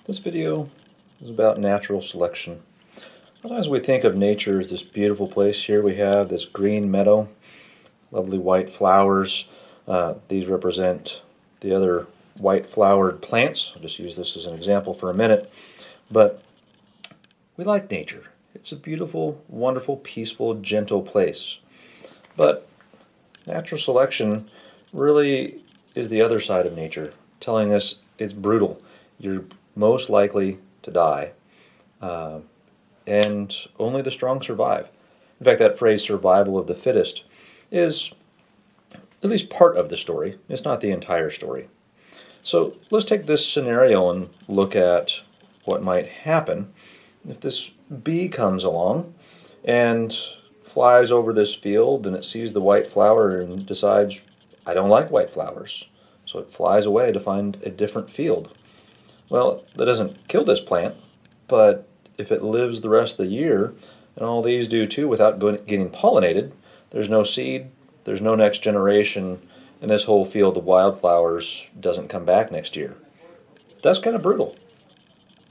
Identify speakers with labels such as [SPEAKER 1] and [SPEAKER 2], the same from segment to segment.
[SPEAKER 1] This video is about natural selection. Sometimes we think of nature as this beautiful place. Here we have this green meadow, lovely white flowers. These represent the other white flowered plants. I'll just use this as an example for a minute. But we like nature. It's a beautiful, wonderful, peaceful, gentle place. But natural selection really is the other side of nature, telling us it's brutal. You're most likely to die, and only the strong survive. In fact, that phrase, survival of the fittest, is at least part of the story. It's not the entire story. So let's take this scenario and look at what might happen if this bee comes along and flies over this field and it sees the white flower and decides, I don't like white flowers. So it flies away to find a different field. Well, that doesn't kill this plant, but if it lives the rest of the year, and all these do too without getting pollinated, there's no seed, there's no next generation, and this whole field of wildflowers doesn't come back next year. That's kind of brutal.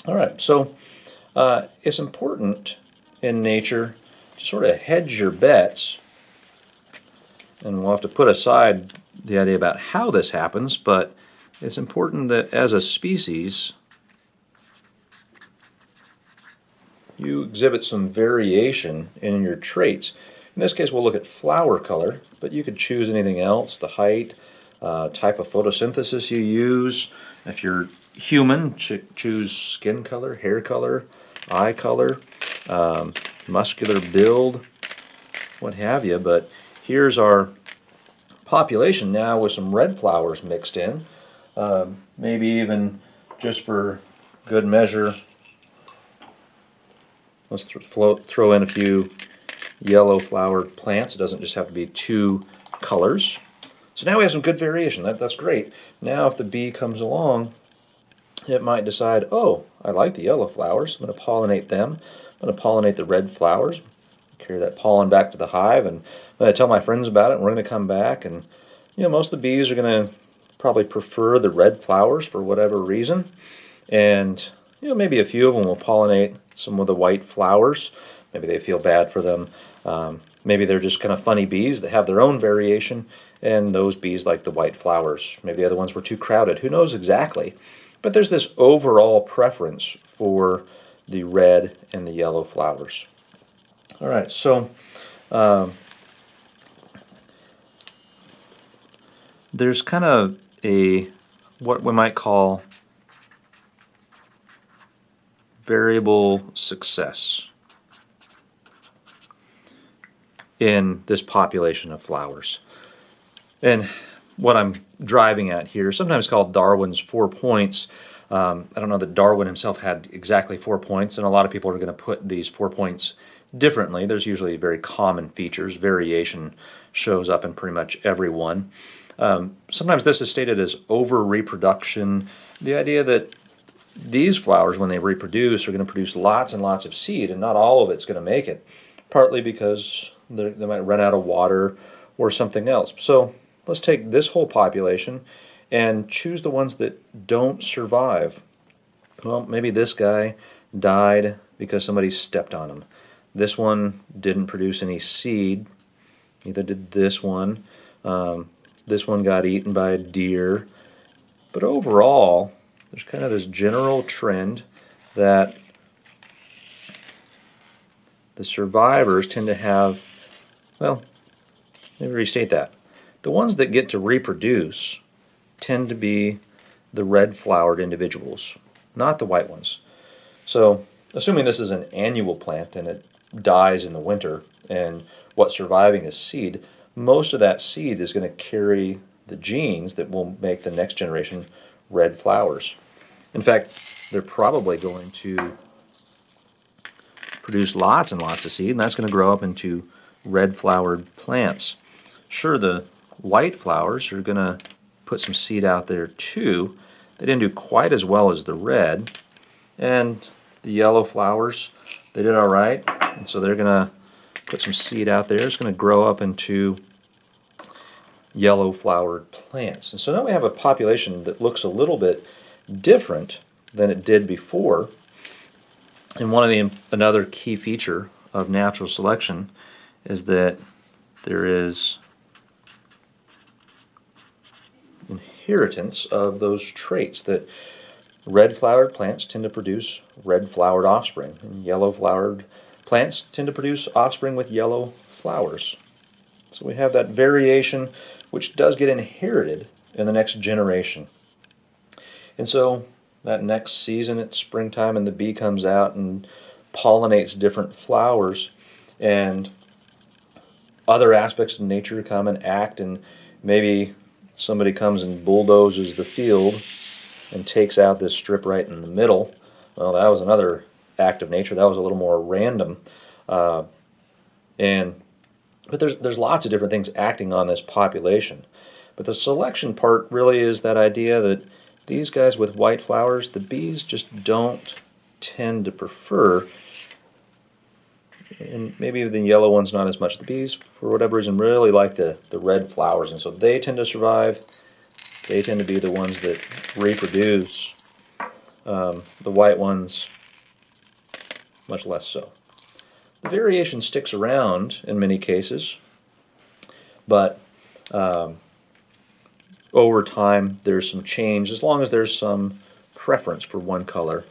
[SPEAKER 1] All right, so it's important in nature to sort of hedge your bets, and we'll have to put aside the idea about how this happens, but it's important that as a species you exhibit some variation in your traits. In this case we'll look at flower color, but you could choose anything else, the height, type of photosynthesis you use. If you're human, choose skin color, hair color, eye color, muscular build, what have you. But here's our population now with some red flowers mixed in. Maybe even just for good measure, let's throw in a few yellow flowered plants. It doesn't just have to be two colors. So now we have some good variation. That's great. Now if the bee comes along, it might decide, oh, I like the yellow flowers. I'm going to pollinate them. I'm going to pollinate the red flowers, carry that pollen back to the hive, and I'm going to tell my friends about it, and we're going to come back. And most of the bees are going to probably prefer the red flowers for whatever reason, and maybe a few of them will pollinate some of the white flowers. Maybe they feel bad for them. Maybe they're just kind of funny bees that have their own variation, and those bees like the white flowers. Maybe the other ones were too crowded. Who knows exactly? But there's this overall preference for the red and the yellow flowers. All right, so there's kind of what we might call variable success in this population of flowers. And what I'm driving at here, sometimes called Darwin's 4 points. I don't know that Darwin himself had exactly 4 points, and a lot of people are going to put these 4 points differently. There's usually very common features. Variation shows up in pretty much every one. Sometimes this is stated as over-reproduction, the idea that these flowers, when they reproduce, are going to produce lots and lots of seed, and not all of it's going to make it, partly because they might run out of water or something else. So let's take this whole population and choose the ones that don't survive. Well, maybe this guy died because somebody stepped on him. This one didn't produce any seed, neither did this one. This one got eaten by a deer. But overall, there's kind of this general trend that the survivors tend to have, well, let me restate that. The ones that get to reproduce tend to be the red-flowered individuals, not the white ones. So, assuming this is an annual plant and it dies in the winter, and what's surviving is seed, most of that seed is going to carry the genes that will make the next generation red flowers. In fact, they're probably going to produce lots and lots of seed, and that's going to grow up into red-flowered plants. Sure, the white flowers are going to put some seed out there too. They didn't do quite as well as the red, and the yellow flowers, they did all right, and so they're going to put some seed out there. It's going to grow up into yellow flowered plants. And so now we have a population that looks a little bit different than it did before. And another key feature of natural selection is that there is inheritance of those traits, that red-flowered plants tend to produce red-flowered offspring, and yellow-flowered plants tend to produce offspring with yellow flowers. So we have that variation which does get inherited in the next generation. And so that next season, it's springtime, and the bee comes out and pollinates different flowers, and other aspects of nature come and act, and maybe somebody comes and bulldozes the field and takes out this strip right in the middle. Well, that was another act of nature. That was a little more random. But there's lots of different things acting on this population. But the selection part really is that idea that these guys with white flowers, the bees just don't tend to prefer, and maybe the yellow ones not as much. The bees, for whatever reason, really like the red flowers, and so they tend to survive. They tend to be the ones that reproduce. The white ones, much less so. The variation sticks around in many cases, but over time there's some change, as long as there's some preference for one color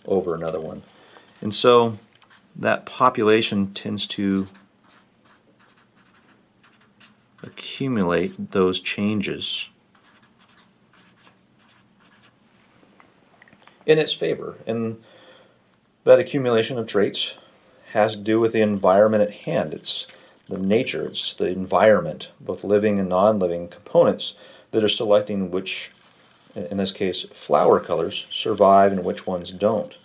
[SPEAKER 1] over another one. And so that population tends to accumulate those changes in its favor. And that accumulation of traits has to do with the environment at hand. It's the nature, it's the environment, both living and non-living components, that are selecting which, in this case, flower colors survive and which ones don't.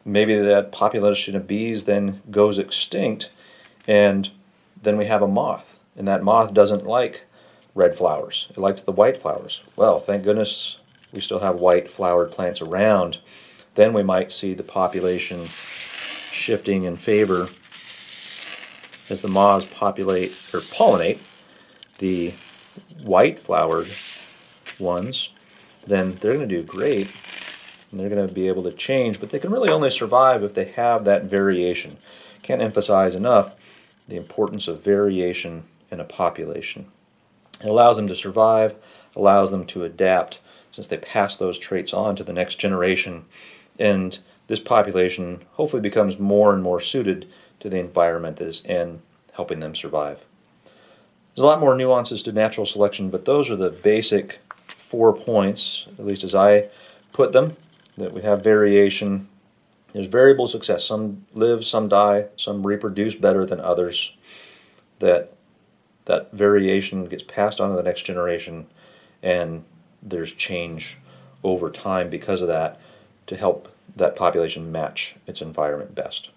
[SPEAKER 1] Maybe that population of bees then goes extinct, and then we have a moth, and that moth doesn't like red flowers. It likes the white flowers. Well, thank goodness we still have white flowered plants around. Then we might see the population shifting in favor as the moths populate or pollinate the white flowered ones. Then they're going to do great, and they're going to be able to change, but they can really only survive if they have that variation. Can't emphasize enough the importance of variation in a population. It allows them to survive, allows them to adapt, since they pass those traits on to the next generation, and this population hopefully becomes more and more suited to the environment that is in, helping them survive. There's a lot more nuances to natural selection, but those are the basic 4 points, at least as I put them, that we have variation. There's variable success. Some live, some die, some reproduce better than others. That variation gets passed on to the next generation, and there's change over time because of that to help that population match its environment best.